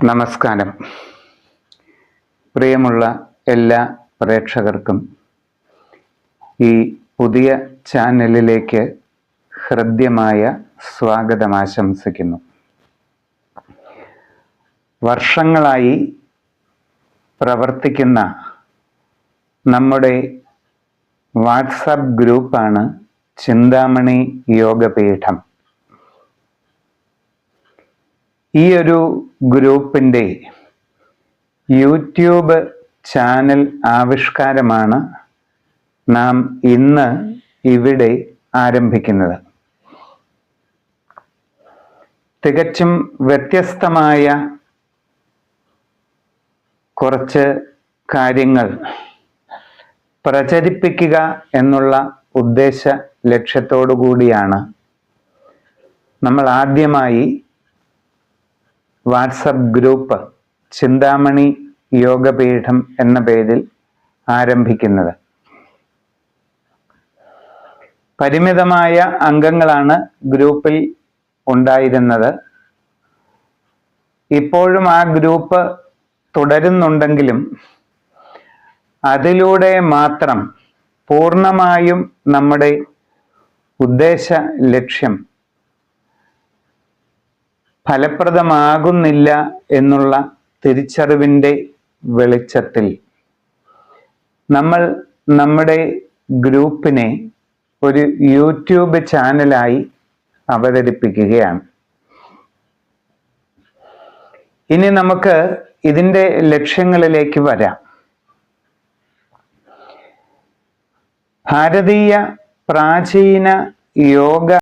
നമസ്കാരം. പ്രിയമുള്ള എല്ലാ പ്രേക്ഷകർക്കും ഈ പുതിയ ചാനലിലേക്ക് ഹൃദ്യമായ സ്വാഗതം ആശംസിക്കുന്നു. വർഷങ്ങളായി പ്രവർത്തിക്കുന്ന നമ്മുടെ വാട്സാപ്പ് ഗ്രൂപ്പാണ് ചിന്താമണി യോഗപീഠം. ഈ ഒരു ഗ്രൂപ്പിൻ്റെ യൂട്യൂബ് ചാനൽ ആവിഷ്കാരമാണ് നാം ഇന്ന് ഇവിടെ ആരംഭിക്കുന്നത്. തികച്ചും വ്യത്യസ്തമായ കുറച്ച് കാര്യങ്ങൾ പ്രചരിപ്പിക്കുക എന്നുള്ള ഉദ്ദേശ ലക്ഷ്യത്തോടു കൂടിയാണ് നമ്മൾ ആദ്യമായി വാട്സപ്പ് ഗ്രൂപ്പ് ചിന്താമണി യോഗപീഠം എന്ന പേരിൽ ആരംഭിക്കുന്നത്. പരിമിതമായ അംഗങ്ങളാണ് ഗ്രൂപ്പിൽ ഉണ്ടായിരുന്നത്. ഇപ്പോഴും ആ ഗ്രൂപ്പ് തുടരുന്നുണ്ടെങ്കിലും അതിലൂടെ മാത്രം പൂർണ്ണമായും നമ്മുടെ ഉദ്ദേശ ലക്ഷ്യം ഫലപ്രദമാകുന്നില്ല എന്നുള്ള തിരിച്ചറിവിൻ്റെ വെളിച്ചത്തിൽ നമ്മൾ നമ്മുടെ ഗ്രൂപ്പിനെ ഒരു യൂട്യൂബ് ചാനലായി അവതരിപ്പിക്കുകയാണ്. ഇനി നമുക്ക് ഇതിൻ്റെ ലക്ഷ്യങ്ങളിലേക്ക് വരാം. ഭാരതീയ പ്രാചീന യോഗ